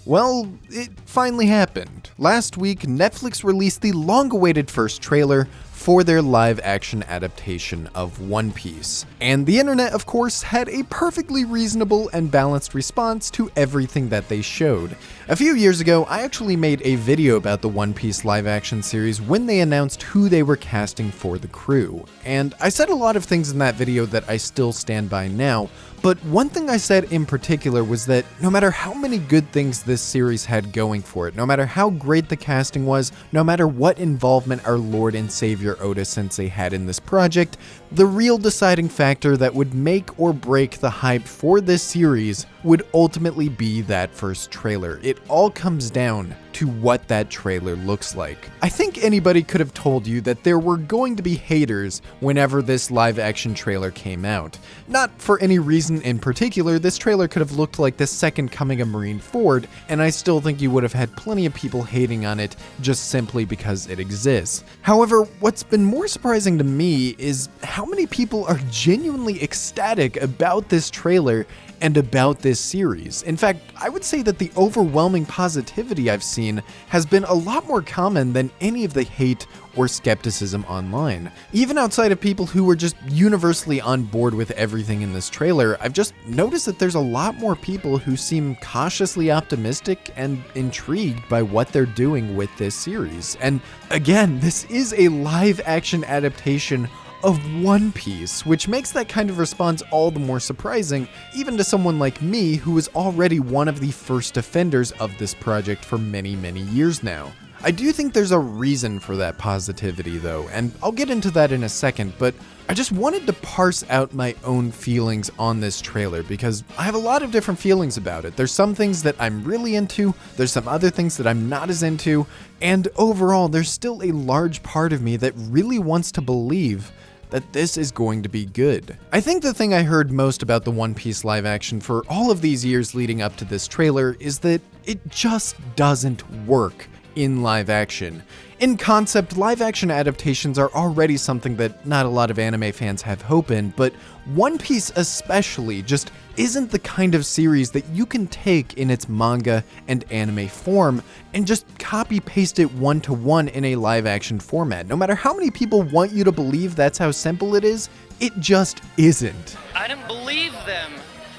Well, it finally happened. Last week, Netflix released the long-awaited first trailer for their live-action adaptation of One Piece. And the internet, of course, had a perfectly reasonable and balanced response to everything that they showed. A few years ago, I actually made a video about the One Piece live-action series when they announced who they were casting for the crew. And I said a lot of things in that video that I still stand by now, but one thing I said in particular was that no matter how many good things this series had going for it, no matter how great the casting was, no matter what involvement our Lord and Savior Oda Sensei had in this project, the real deciding factor that would make or break the hype for this series would ultimately be that first trailer. It all comes down to what that trailer looks like. I think anybody could have told you that there were going to be haters whenever this live-action trailer came out. Not for any reason in particular, this trailer could have looked like the second coming of Marineford, and I still think you would have had plenty of people hating on it just simply because it exists. However, what's been more surprising to me is how many people are genuinely ecstatic about this trailer and about this series. In fact, I would say that the overwhelming positivity I've seen has been a lot more common than any of the hate or skepticism online. Even outside of people who were just universally on board with everything in this trailer, I've just noticed that there's a lot more people who seem cautiously optimistic and intrigued by what they're doing with this series. And again, this is a live-action adaptation of One Piece, which makes that kind of response all the more surprising, even to someone like me who was already one of the first defenders of this project for many, many years now. I do think there's a reason for that positivity though, and I'll get into that in a second, but I just wanted to parse out my own feelings on this trailer because I have a lot of different feelings about it. There's some things that I'm really into, there's some other things that I'm not as into, and overall there's still a large part of me that really wants to believe that this is going to be good. I think the thing I heard most about the One Piece live action for all of these years leading up to this trailer is that it just doesn't work in live action. In concept, live action adaptations are already something that not a lot of anime fans have hope in, but One Piece especially just isn't the kind of series that you can take in its manga and anime form and just copy paste it one-to-one in a live action format. No matter how many people want you to believe that's how simple it is, it just isn't. I didn't believe them.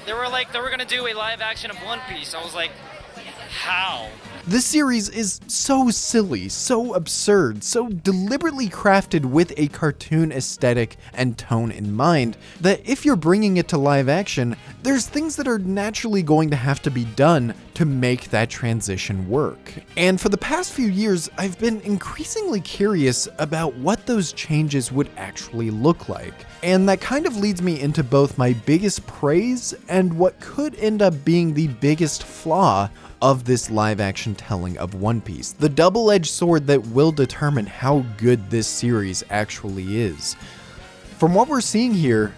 They were gonna do a live action of One Piece. I was like, how? This series is so silly, so absurd, so deliberately crafted with a cartoon aesthetic and tone in mind that if you're bringing it to live action, there's things that are naturally going to have to be done to make that transition work. And for the past few years, I've been increasingly curious about what those changes would actually look like. And that kind of leads me into both my biggest praise and what could end up being the biggest flaw of this live-action telling of One Piece, the double-edged sword that will determine how good this series actually is. From what we're seeing here,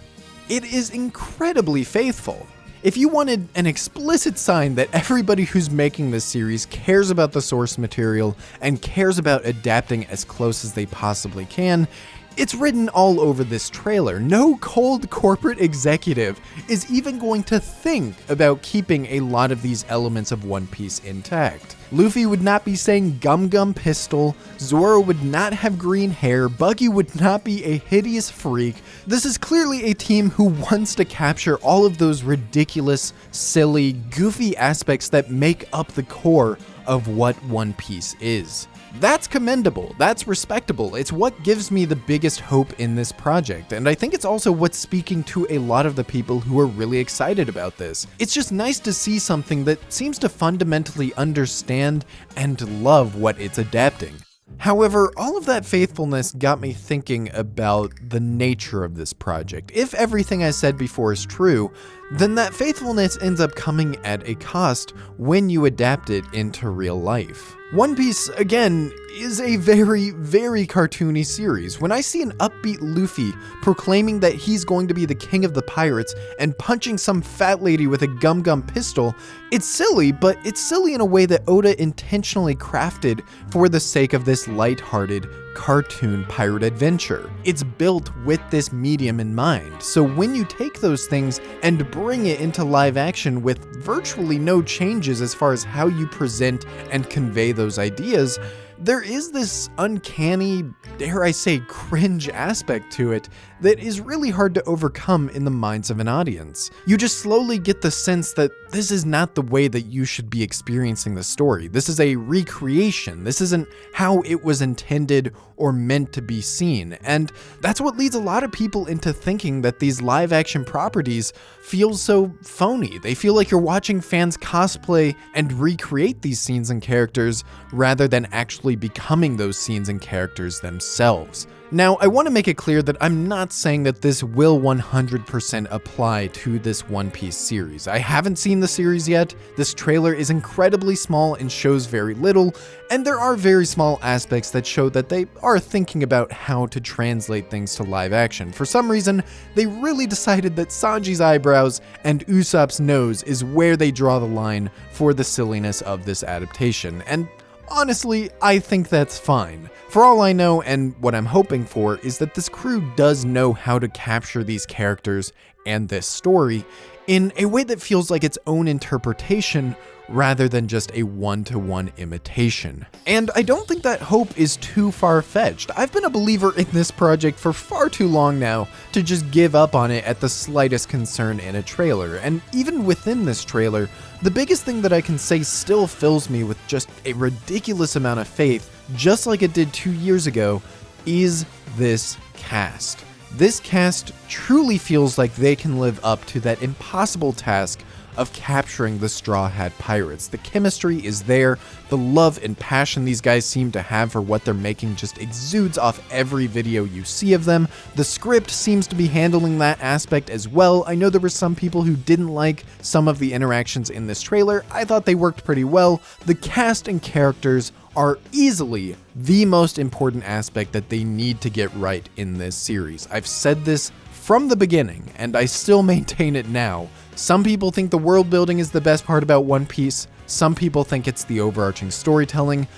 it is incredibly faithful. If you wanted an explicit sign that everybody who's making this series cares about the source material and cares about adapting as close as they possibly can, it's written all over this trailer. No cold corporate executive is even going to think about keeping a lot of these elements of One Piece intact. Luffy would not be saying gum gum pistol, Zoro would not have green hair, Buggy would not be a hideous freak. This is clearly a team who wants to capture all of those ridiculous, silly, goofy aspects that make up the core of what One Piece is. That's commendable, that's respectable, it's what gives me the biggest hope in this project, and I think it's also what's speaking to a lot of the people who are really excited about this. It's just nice to see something that seems to fundamentally understand and love what it's adapting. However, all of that faithfulness got me thinking about the nature of this project. If everything I said before is true, then that faithfulness ends up coming at a cost when you adapt it into real life. One Piece, again, is a very, very cartoony series. When I see an upbeat Luffy proclaiming that he's going to be the king of the pirates and punching some fat lady with a gum gum pistol, it's silly, but it's silly in a way that Oda intentionally crafted for the sake of this lighthearted, cartoon pirate adventure. It's built with this medium in mind. So when you take those things and bring it into live action with virtually no changes as far as how you present and convey those ideas, there is this uncanny, dare I say, cringe aspect to it that is really hard to overcome in the minds of an audience. You just slowly get the sense that this is not the way that you should be experiencing the story. This is a recreation. This isn't how it was intended or meant to be seen. And that's what leads a lot of people into thinking that these live action properties feel so phony. They feel like you're watching fans cosplay and recreate these scenes and characters rather than actually becoming those scenes and characters themselves. Now, I want to make it clear that I'm not saying that this will 100% apply to this One Piece series. I haven't seen the series yet. This trailer is incredibly small and shows very little, and there are very small aspects that show that they are thinking about how to translate things to live action. For some reason, they really decided that Sanji's eyebrows and Usopp's nose is where they draw the line for the silliness of this adaptation, and honestly, I think that's fine. For all I know, and what I'm hoping for, is that this crew does know how to capture these characters and this story in a way that feels like its own interpretation rather than just a one-to-one imitation. And I don't think that hope is too far-fetched. I've been a believer in this project for far too long now to just give up on it at the slightest concern in a trailer. And even within this trailer, the biggest thing that I can say still fills me with just a ridiculous amount of faith, just like it did 2 years ago, is this cast. This cast truly feels like they can live up to that impossible task of capturing the Straw Hat Pirates. The chemistry is there, the love and passion these guys seem to have for what they're making just exudes off every video you see of them. The script seems to be handling that aspect as well. I know there were some people who didn't like some of the interactions in this trailer. I thought they worked pretty well. The cast and characters are easily the most important aspect that they need to get right in this series. I've said this from the beginning, and I still maintain it now. Some people think the world building is the best part about One Piece. Some people think it's the overarching storytelling.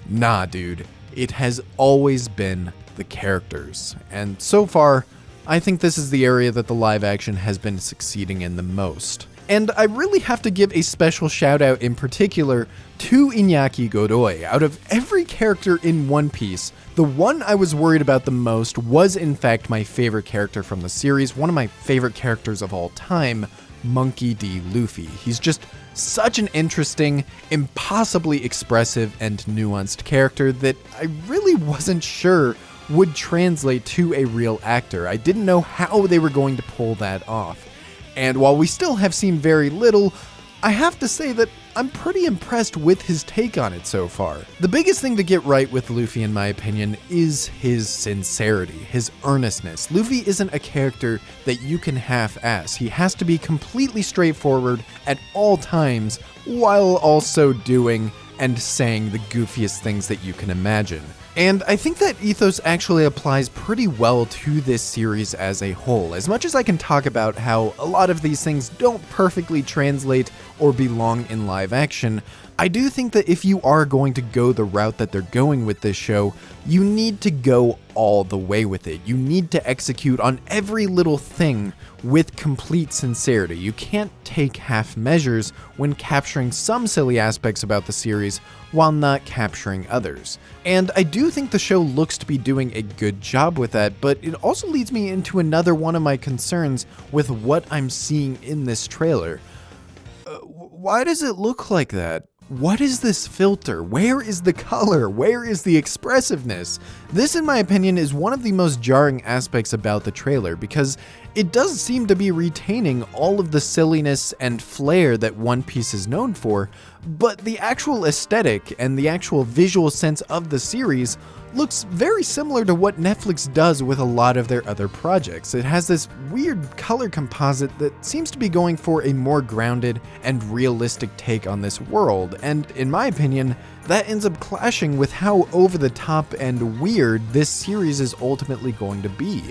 Nah, dude. It has always been the characters. And so far, I think this is the area that the live action has been succeeding in the most. And I really have to give a special shout out in particular to Iñaki Godoy. Out of every character in One Piece, the one I was worried about the most was in fact my favorite character from the series, one of my favorite characters of all time, Monkey D. Luffy. He's just such an interesting, impossibly expressive and nuanced character that I really wasn't sure would translate to a real actor. I didn't know how they were going to pull that off. And while we still have seen very little, I have to say that I'm pretty impressed with his take on it so far. The biggest thing to get right with Luffy, in my opinion, is his sincerity, his earnestness. Luffy isn't a character that you can half-ass. He has to be completely straightforward at all times, while also doing and saying the goofiest things that you can imagine. And I think that ethos actually applies pretty well to this series as a whole. As much as I can talk about how a lot of these things don't perfectly translate or belong in live action, I do think that if you are going to go the route that they're going with this show, you need to go all the way with it. You need to execute on every little thing with complete sincerity. You can't take half measures when capturing some silly aspects about the series while not capturing others. And I do think the show looks to be doing a good job with that, but it also leads me into another one of my concerns with what I'm seeing in this trailer. Why does it look like that? What is this filter? Where is the color? Where is the expressiveness? This, in my opinion, is one of the most jarring aspects about the trailer because it does seem to be retaining all of the silliness and flair that One Piece is known for, but the actual aesthetic and the actual visual sense of the series looks very similar to what Netflix does with a lot of their other projects. It has this weird color composite that seems to be going for a more grounded and realistic take on this world, and in my opinion, that ends up clashing with how over the top and weird this series is ultimately going to be.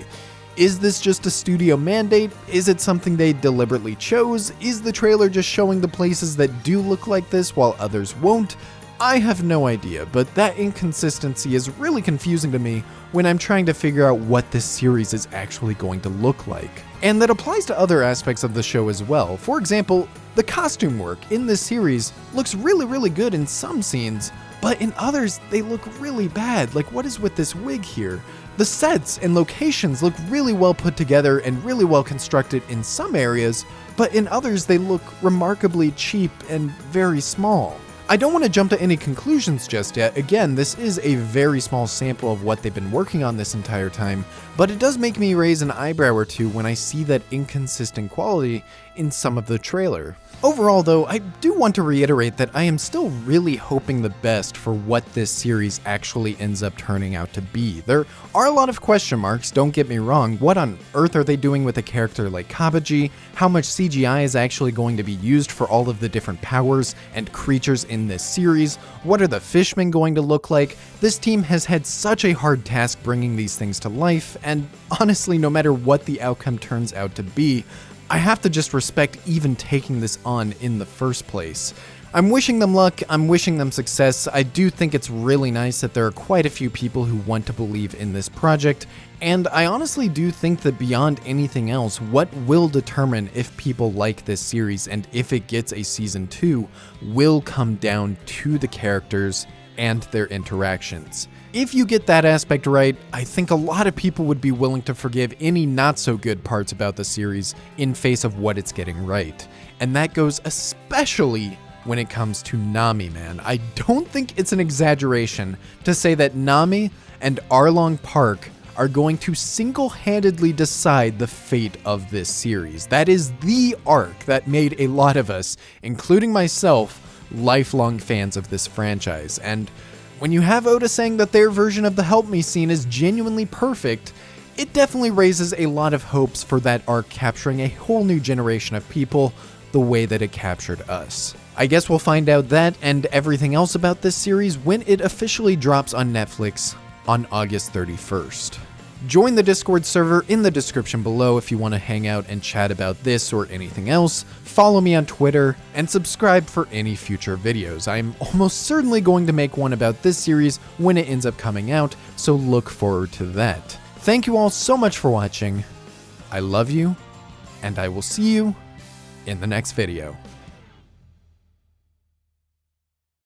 Is this just a studio mandate? Is it something they deliberately chose? Is the trailer just showing the places that do look like this while others won't? I have no idea, but that inconsistency is really confusing to me when I'm trying to figure out what this series is actually going to look like. And that applies to other aspects of the show as well. For example, the costume work in this series looks really good in some scenes, but in others, they look really bad. Like, what is with this wig here? The sets and locations look really well put together and really well constructed in some areas, but in others, they look remarkably cheap and very small. I don't want to jump to any conclusions just yet. Again, this is a very small sample of what they've been working on this entire time, but it does make me raise an eyebrow or two when I see that inconsistent quality in some of the trailer. Overall though, I do want to reiterate that I am still really hoping the best for what this series actually ends up turning out to be. There are a lot of question marks, don't get me wrong. What on earth are they doing with a character like Kabaji? How much CGI is actually going to be used for all of the different powers and creatures in this series? What are the fishmen going to look like? This team has had such a hard task bringing these things to life, and honestly, no matter what the outcome turns out to be, I have to just respect even taking this on in the first place. I'm wishing them luck, I'm wishing them success. I do think it's really nice that there are quite a few people who want to believe in this project, and I honestly do think that beyond anything else, what will determine if people like this series and if it gets a season 2 will come down to the characters and their interactions. If you get that aspect right, I think a lot of people would be willing to forgive any not so good parts about the series in face of what it's getting right. And that goes especially when it comes to Nami, man. I don't think it's an exaggeration to say that Nami and Arlong Park are going to single-handedly decide the fate of this series. That is the arc that made a lot of us, including myself, lifelong fans of this franchise. And when you have Oda saying that their version of the Help Me scene is genuinely perfect, it definitely raises a lot of hopes for that arc capturing a whole new generation of people the way that it captured us. I guess we'll find out that and everything else about this series when it officially drops on Netflix on August 31st. Join the Discord server in the description below if you want to hang out and chat about this or anything else. Follow me on Twitter and subscribe for any future videos. I'm almost certainly going to make one about this series when it ends up coming out, so look forward to that. Thank you all so much for watching. I love you, and I will see you in the next video.